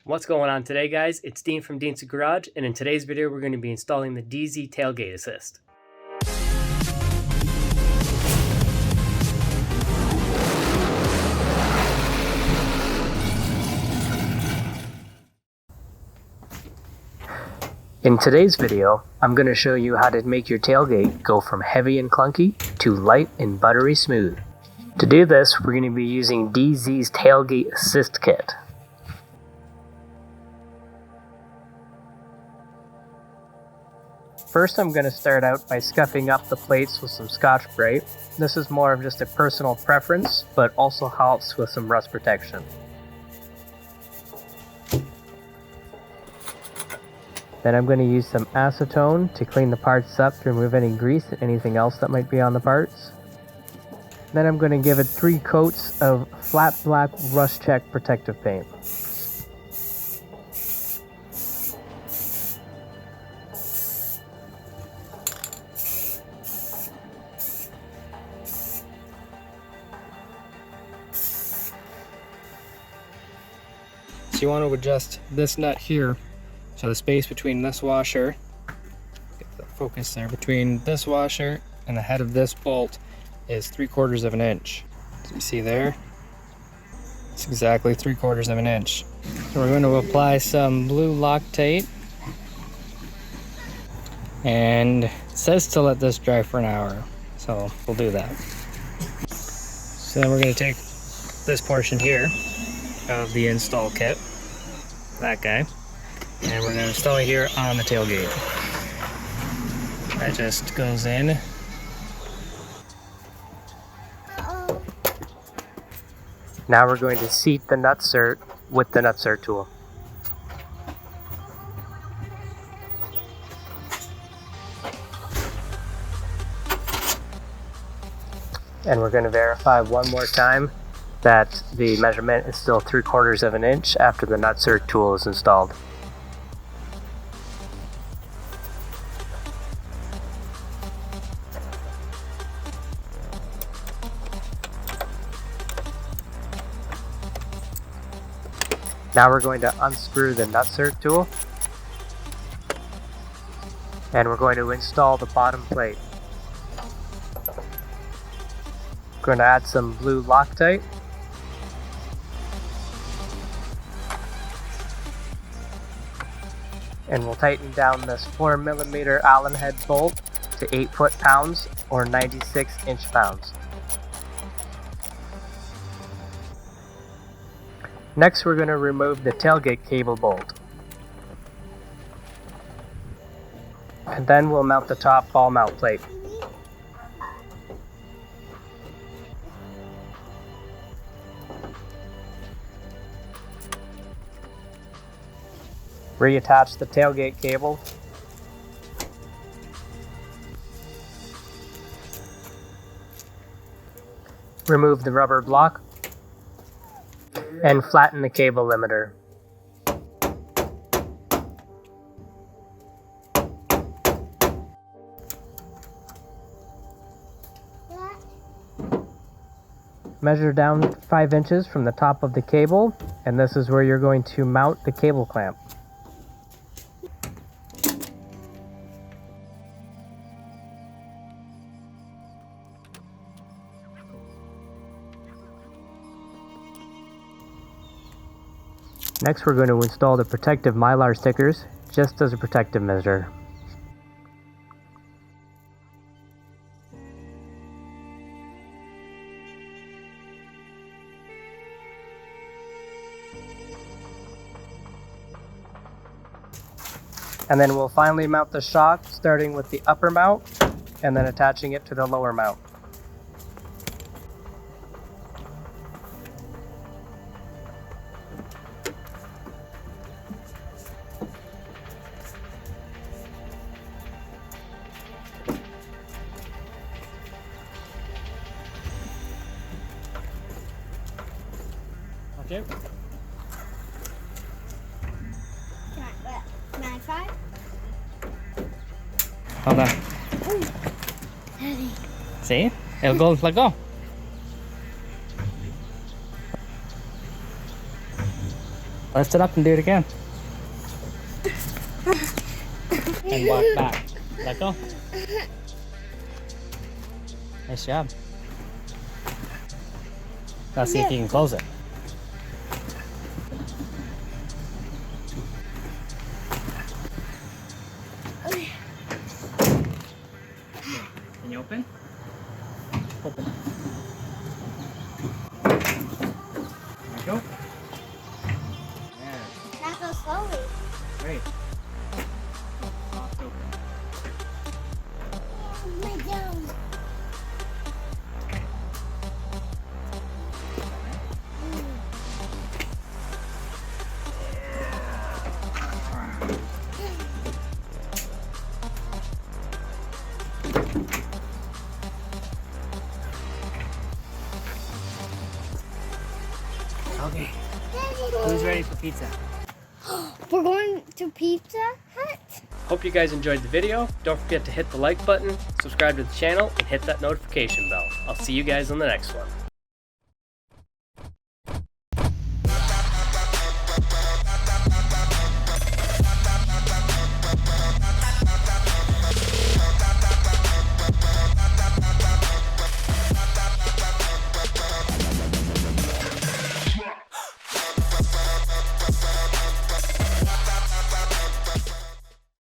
What's going on today, guys? It's Dean from Deancent Garage, and in today's video we're going to be installing the DeeZee Tailgate Assist. In today's video, I'm going to show you how to make your tailgate go from heavy and clunky to light and buttery smooth. To do this, we're going to be using DeeZee's Tailgate Assist kit. First, I'm going to start out by scuffing up the plates with some Scotch-Brite. This is more of just a personal preference, but also helps with some rust protection. Then I'm going to use some acetone to clean the parts up to remove any grease and anything else that might be on the parts. Then I'm going to give it 3 coats of flat black rust check protective paint. So you want to adjust this nut here, so the space between this washer, get the focus there, between this washer and the head of this bolt is 3/4 of an inch. So you see there, it's exactly 3/4 of an inch. So we're going to apply some blue Loctite, and it says to let this dry for an hour, so we'll do that. So then we're going to take this portion here of the install kit, that guy, and we're going to install it here on the tailgate. That just goes in. Now we're going to seat the nutsert with the nutsert tool. And we're going to verify one more time that the measurement is still 3/4 of an inch after the nutsert tool is installed. Now we're going to unscrew the nutsert tool, and we're going to install the bottom plate. We're going to add some blue Loctite. And we'll tighten down this 4mm Allen head bolt to 8 foot-pounds or 96 inch-pounds. Next, we're going to remove the tailgate cable bolt. And then we'll mount the top ball mount plate. Reattach the tailgate cable. Remove the rubber block and flatten the cable limiter. Measure down 5 inches from the top of the cable, and this is where you're going to mount the cable clamp. Next, we're going to install the protective Mylar stickers, just as a protective measure. And then we'll finally mount the shock, starting with the upper mount, and then attaching it to the lower mount. Okay. Can I try? Hold on. See? It'll go, let go. Lift it up and do it again. And walk back. Let go. Nice job. Now see if you can close it. Can you open? Open. There you go. Yeah. Not so slowly. Great. Locked open. Oh my God. Okay. Who's ready for pizza? We're going to Pizza Hut? Hope you guys enjoyed the video. Don't forget to hit the like button, subscribe to the channel, and hit that notification bell. I'll see you guys on the next one.